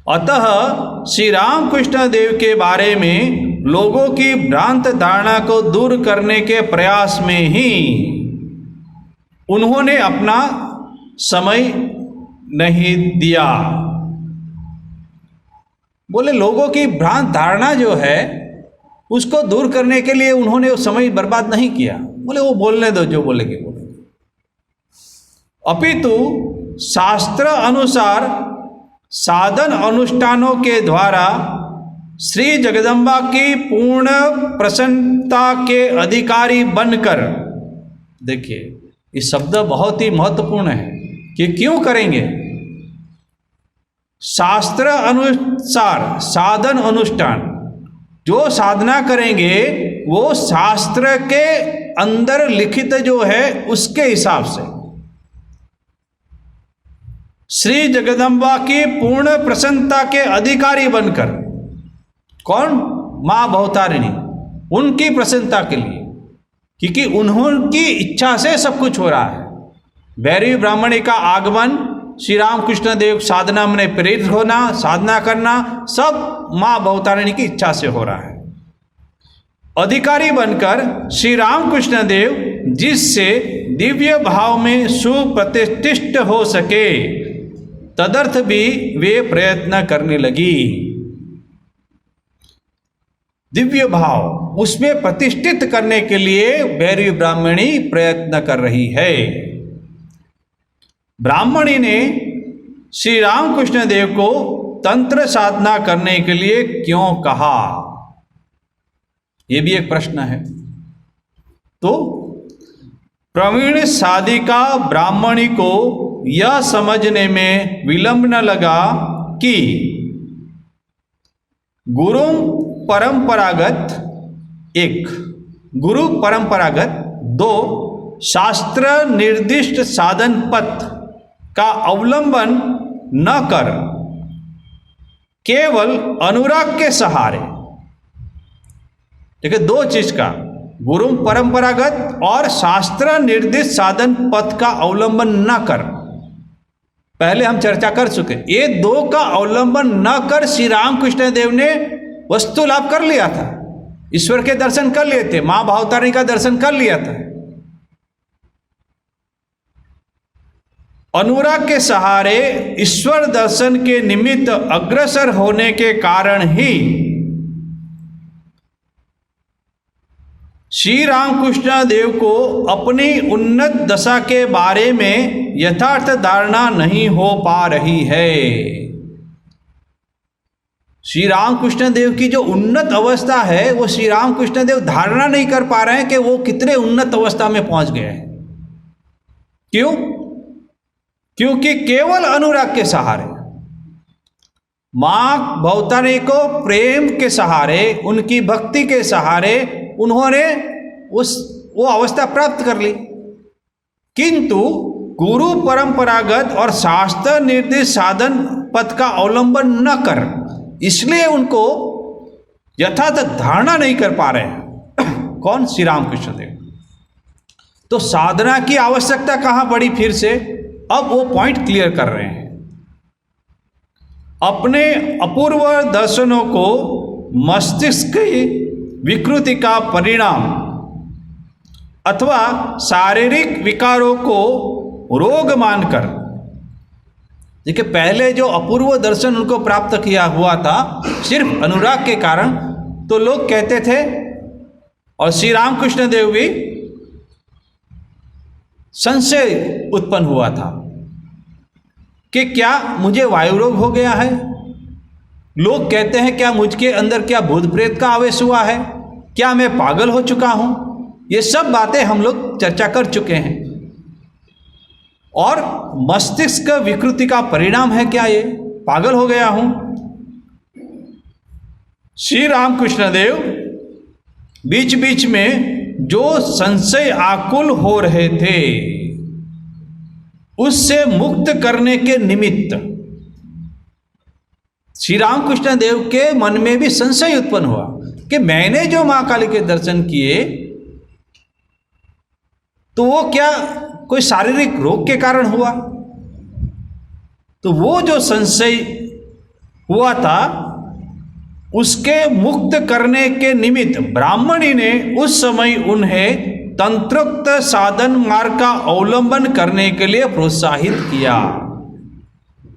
अतः श्री रामकृष्ण देव के बारे में लोगों की भ्रांत धारणा को दूर करने के प्रयास में ही उन्होंने अपना समय नहीं दिया। बोले लोगों की भ्रांत धारणा जो है उसको दूर करने के लिए उन्होंने समय बर्बाद नहीं किया। बोले वो बोलने दो, जो बोलेंगे बोलेंगे, अपितु शास्त्र अनुसार साधन अनुष्ठानों के द्वारा श्री जगदम्बा की पूर्ण प्रसन्नता के अधिकारी बनकर, देखिए ये शब्द बहुत ही महत्वपूर्ण है कि क्यों करेंगे। शास्त्र अनुसार साधन अनुष्ठान, जो साधना करेंगे वो शास्त्र के अंदर लिखित जो है उसके हिसाब से श्री जगदम्बा की पूर्ण प्रसन्नता के अधिकारी बनकर, कौन? माँ भवतारिणी, उनकी प्रसन्नता के लिए, क्योंकि उन्होंने इच्छा से सब कुछ हो रहा है। भैरवी ब्राह्मणी का आगमन, श्री रामकृष्ण देव साधना में प्रेरित होना, साधना करना, सब माँ भवतारिणी की इच्छा से हो रहा है। अधिकारी बनकर श्री रामकृष्ण देव जिससे दिव्य भाव में सुप्रतिष्ठित हो सके, तदर्थ भी वे प्रयत्न करने लगी। दिव्य भाव उसमें प्रतिष्ठित करने के लिए भैरवी ब्राह्मणी प्रयत्न कर रही है। ब्राह्मणी ने श्री रामकृष्ण देव को तंत्र साधना करने के लिए क्यों कहा, ये भी एक प्रश्न है। तो प्रवीण साधिका ब्राह्मणी को यह समझने में विलंब न लगा कि गुरु परंपरागत, एक गुरु परंपरागत, दो शास्त्र निर्दिष्ट साधन पथ का अवलंबन न कर केवल अनुराग के सहारे, देखिए दो चीज का, गुरु परंपरागत और शास्त्र निर्दिष्ट साधन पथ का अवलंबन न कर, पहले हम चर्चा कर चुके। ये दो का अवलंबन न कर श्री रामकृष्ण देव ने वस्तु लाभ कर लिया था, ईश्वर के दर्शन कर लिए थे, मां भावतारिणी का दर्शन कर लिया था। अनुराग के सहारे ईश्वर दर्शन के निमित्त अग्रसर होने के कारण ही श्री रामकृष्ण देव को अपनी उन्नत दशा के बारे में यथार्थ धारणा नहीं हो पा रही है। श्री रामकृष्ण देव की जो उन्नत अवस्था है वो श्री रामकृष्ण देव धारणा नहीं कर पा रहे हैं कि वो कितने उन्नत अवस्था में पहुंच गए हैं। क्यों? क्योंकि केवल अनुराग के सहारे, मां भवतारिणी को प्रेम के सहारे, उनकी भक्ति के सहारे उन्होंने वो अवस्था प्राप्त कर ली। किंतु गुरु परंपरागत और शास्त्र निर्दिष्ट साधन पथ का अवलंबन न कर, इसलिए उनको यथार्थ धारणा नहीं कर पा रहे हैं। कौन? श्री रामकृष्ण देव। तो साधना की आवश्यकता कहां पड़ी फिर से? अब वो पॉइंट क्लियर कर रहे हैं। अपने अपूर्व दर्शनों को मस्तिष्क की विकृति का परिणाम अथवा शारीरिक विकारों को रोग मानकर, देखिए पहले जो अपूर्व दर्शन उनको प्राप्त किया हुआ था सिर्फ अनुराग के कारण, तो लोग कहते थे, और श्री रामकृष्ण देव भी संशय उत्पन्न हुआ था कि क्या मुझे वायु रोग हो गया है? लोग कहते हैं क्या मुझके अंदर क्या भूत प्रेत का आवेश हुआ है? क्या मैं पागल हो चुका हूं? ये सब बातें हम लोग चर्चा कर चुके हैं। और मस्तिष्क विकृति का परिणाम है क्या ये? पागल हो गया हूं? श्री रामकृष्ण देव बीच बीच में जो संशय आकुल हो रहे थे उससे मुक्त करने के निमित्त श्री रामकृष्ण देव के मन में भी संशय उत्पन्न हुआ कि मैंने जो मां काली के दर्शन किए तो वो क्या कोई शारीरिक रोग के कारण हुआ? तो वो जो संशय हुआ था उसके मुक्त करने के निमित्त ब्राह्मणी ने उस समय उन्हें तंत्रोक्त साधन मार्ग का अवलंबन करने के लिए प्रोत्साहित किया।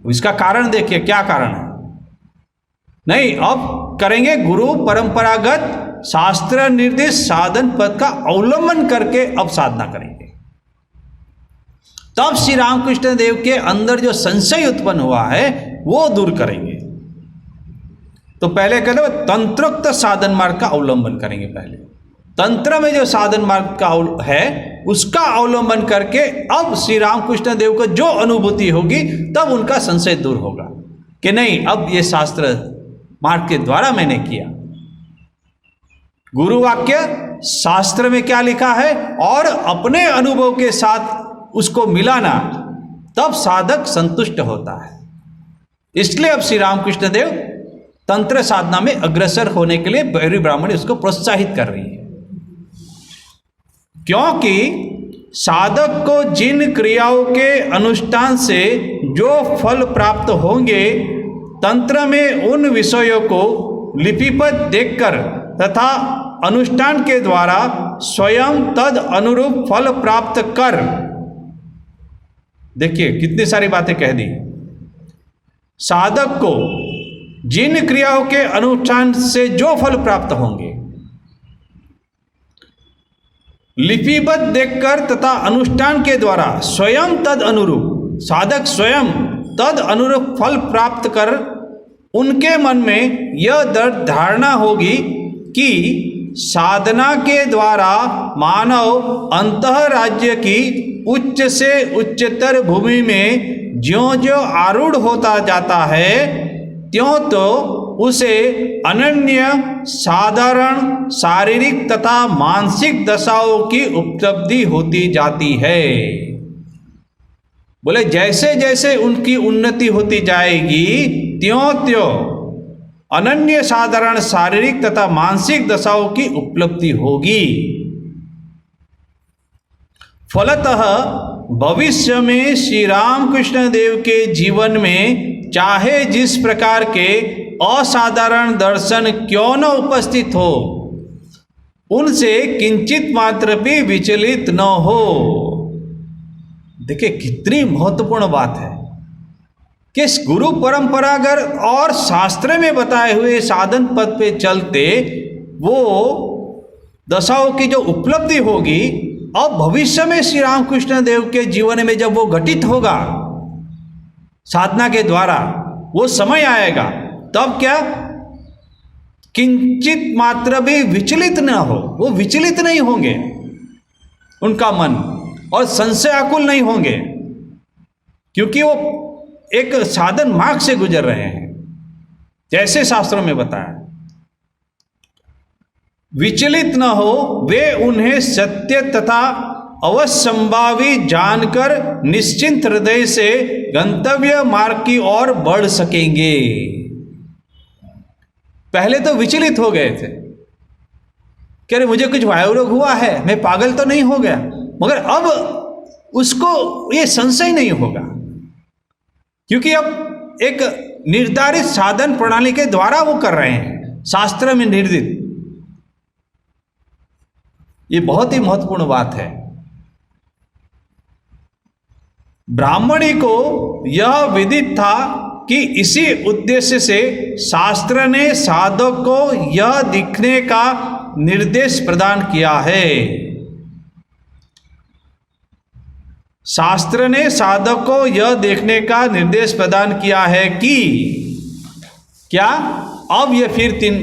इसका कारण देखिए, क्या कारण है? नहीं, अब करेंगे गुरु परंपरागत शास्त्र निर्दिष्ट साधन पद का अवलंबन करके अब साधना करेंगे। तब श्री रामकृष्ण देव के अंदर जो संशय उत्पन्न हुआ है वो दूर करेंगे। तो पहले कहते हैं तंत्रोक्त साधन मार्ग का अवलंबन करेंगे। पहले तंत्र में जो साधन मार्ग का है उसका अवलंबन करके अब श्री रामकृष्ण देव को जो अनुभूति होगी तब उनका संशय दूर होगा कि नहीं, अब ये शास्त्र मार्ग के द्वारा मैंने किया। गुरु वाक्य शास्त्र में क्या लिखा है और अपने अनुभव के साथ उसको मिलाना, तब साधक संतुष्ट होता है। इसलिए अब श्री रामकृष्ण देव तंत्र साधना में अग्रसर होने के लिए भैरवी ब्राह्मणी उसको प्रोत्साहित कर रही है, क्योंकि साधक को जिन क्रियाओं के अनुष्ठान से जो फल प्राप्त होंगे, तंत्र में उन विषयों को लिपिबद्ध देखकर तथा अनुष्ठान के द्वारा स्वयं तद अनुरूप फल प्राप्त कर, देखिए कितनी सारी बातें कह दी। साधक को जिन क्रियाओं के अनुष्ठान से जो फल प्राप्त होंगे, लिपिबद्ध देखकर तथा अनुष्ठान के द्वारा स्वयं तद अनुरूप, साधक स्वयं तद अनुरूप फल प्राप्त कर उनके मन में यह धारणा होगी कि साधना के द्वारा मानव अंतः राज्य की उच्च से उच्चतर भूमि में ज्यों ज्यों आरूढ़ होता जाता है त्यों तो उसे अनन्य साधारण शारीरिक तथा मानसिक दशाओं की उपलब्धि होती जाती है। बोले जैसे जैसे उनकी उन्नति होती जाएगी त्यों त्यों अनन्य साधारण शारीरिक तथा मानसिक दशाओं की उपलब्धि होगी। फलतः भविष्य में श्री रामकृष्ण देव के जीवन में चाहे जिस प्रकार के असाधारण दर्शन क्यों न उपस्थित हो, उनसे किंचित मात्र भी विचलित न हो। देखिए कितनी महत्वपूर्ण बात है कि गुरु परंपरागत और शास्त्र में बताए हुए साधन पद पे चलते वो दशाओं की जो उपलब्धि होगी, अब भविष्य में श्री रामकृष्ण देव के जीवन में जब वो घटित होगा साधना के द्वारा, वो समय आएगा तब क्या किंचित मात्र भी विचलित न हो, वो विचलित नहीं होंगे उनका मन, और संशयाकुल नहीं होंगे, क्योंकि वो एक साधन मार्ग से गुजर रहे हैं जैसे शास्त्रों में बताया। विचलित न हो, वे उन्हें सत्य तथा अवश्यंभावी जानकर निश्चिंत हृदय से गंतव्य मार्ग की ओर बढ़ सकेंगे। पहले तो विचलित हो गए थे कि अरे मुझे कुछ वायुरोग हुआ है, मैं पागल तो नहीं हो गया, मगर अब उसको ये संशय नहीं होगा, क्योंकि अब एक निर्धारित साधन प्रणाली के द्वारा वो कर रहे हैं, शास्त्र में निर्दिष्ट। ये बहुत ही महत्वपूर्ण बात है। ब्राह्मणी को यह विदित था कि इसी उद्देश्य से शास्त्र ने साधक को यह दिखने का निर्देश प्रदान किया है। शास्त्र ने साधक को यह देखने का निर्देश प्रदान किया है कि क्या, अब ये फिर 3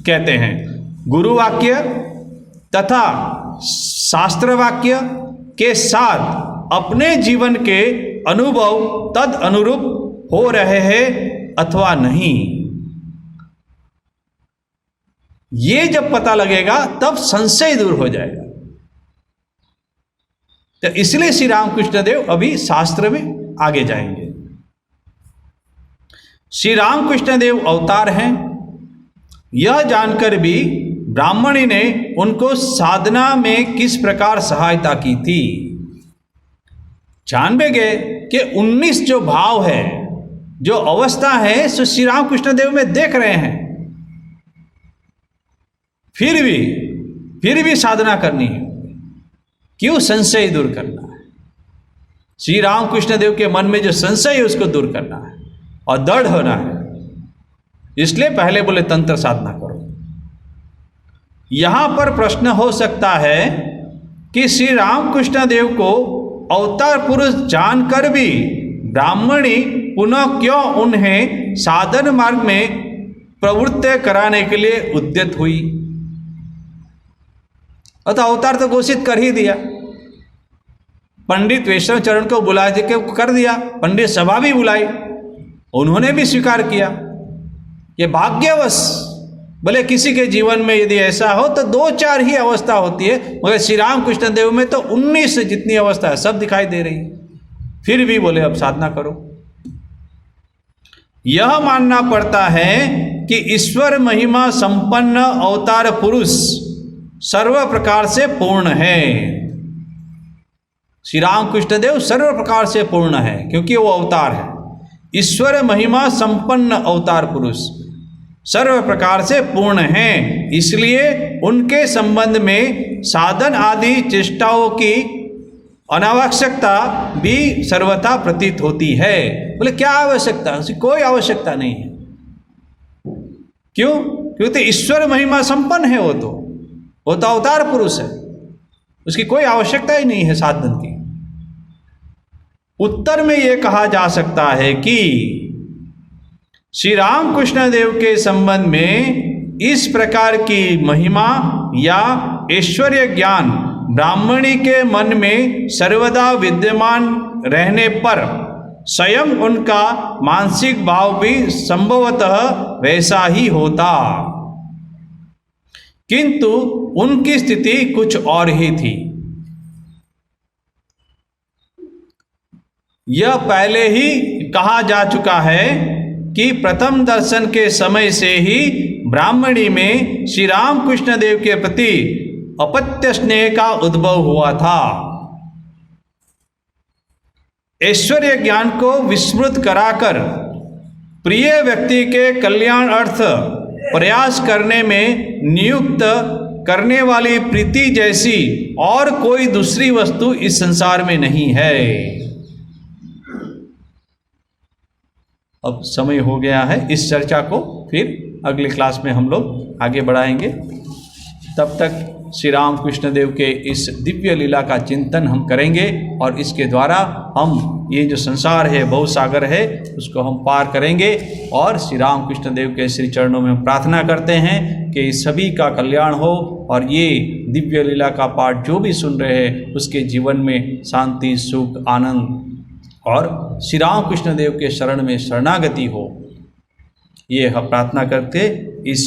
कहते हैं, गुरु वाक्य तथा शास्त्र वाक्य के साथ अपने जीवन के अनुभव तद अनुरूप हो रहे हैं अथवा नहीं। ये जब पता लगेगा तब संशय दूर हो जाएगा। तो इसलिए श्री रामकृष्ण देव अभी शास्त्र में आगे जाएंगे। श्री रामकृष्ण देव अवतार हैं, यह जानकर भी ब्राह्मणी ने उनको साधना में किस प्रकार सहायता की थी। जान में गए कि 19 जो भाव है, जो अवस्था है, सो श्री रामकृष्ण देव में देख रहे हैं। फिर भी साधना करनी है, क्यों? संशय दूर करना है। श्री रामकृष्ण देव के मन में जो संशय है उसको दूर करना है और दृढ़ होना है। इसलिए पहले बोले तंत्र साधना करो। यहां पर प्रश्न हो सकता है कि श्री रामकृष्ण देव को अवतार पुरुष जानकर भी ब्राह्मणी पुनः क्यों उन्हें साधन मार्ग में प्रवृत्त कराने के लिए उद्यत हुई। अतः अवतार तो घोषित कर ही दिया, पंडित वैष्णव चरण को बुला के कर दिया, पंडित सभा भी बुलाई, उन्होंने भी स्वीकार किया। ये भाग्यवश, भले किसी के जीवन में यदि ऐसा हो तो 2-4 ही अवस्था होती है, मगर श्री रामकृष्ण देव में तो 19 जितनी अवस्था है सब दिखाई दे रही है। फिर भी बोले अब साधना करो। यह मानना पड़ता है कि ईश्वर महिमा संपन्न अवतार पुरुष सर्व प्रकार से पूर्ण है। श्री रामकृष्ण देव सर्व प्रकार से पूर्ण है क्योंकि वो अवतार है। ईश्वर महिमा संपन्न अवतार पुरुष सर्व प्रकार से पूर्ण हैं, इसलिए उनके संबंध में साधन आदि चेष्टाओं की अनावश्यकता भी सर्वथा प्रतीत होती है। बोले क्या आवश्यकता? उसकी कोई आवश्यकता नहीं है। क्यों? क्योंकि ईश्वर महिमा संपन्न है, वो तो अवतार पुरुष है, उसकी कोई आवश्यकता ही नहीं है साधन की। उत्तर में यह कहा जा सकता है कि श्री रामकृष्ण देव के संबंध में इस प्रकार की महिमा या ऐश्वर्य ज्ञान ब्राह्मणी के मन में सर्वदा विद्यमान रहने पर स्वयं उनका मानसिक भाव भी संभवतः वैसा ही होता, किंतु उनकी स्थिति कुछ और ही थी। यह पहले ही कहा जा चुका है कि प्रथम दर्शन के समय से ही ब्राह्मणी में श्री रामकृष्ण देव के प्रति अपत्य स्नेह का उद्भव हुआ था। ऐश्वर्य ज्ञान को विस्मृत कराकर प्रिय व्यक्ति के कल्याण अर्थ प्रयास करने में नियुक्त करने वाली प्रीति जैसी और कोई दूसरी वस्तु इस संसार में नहीं है। अब समय हो गया है, इस चर्चा को फिर अगले क्लास में हम लोग आगे बढ़ाएंगे। तब तक श्री रामकृष्ण देव के इस दिव्य लीला का चिंतन हम करेंगे और इसके द्वारा हम ये जो संसार है, भवसागर है, उसको हम पार करेंगे। और श्री रामकृष्ण देव के श्री चरणों में प्रार्थना करते हैं कि सभी का कल्याण हो और ये दिव्य लीला का पाठ जो भी सुन रहे हैं उसके जीवन में शांति, सुख, आनंद और श्री रामकृष्ण देव के शरण में शरणागति हो। ये हम प्रार्थना करके इस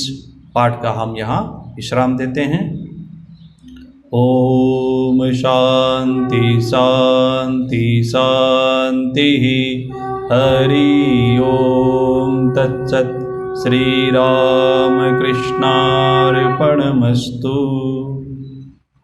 पाठ का हम यहाँ विश्राम देते हैं। ओम शांति शांति शांति। हरि ओम तत्सत्। श्री राम कृष्णार्पणमस्तु।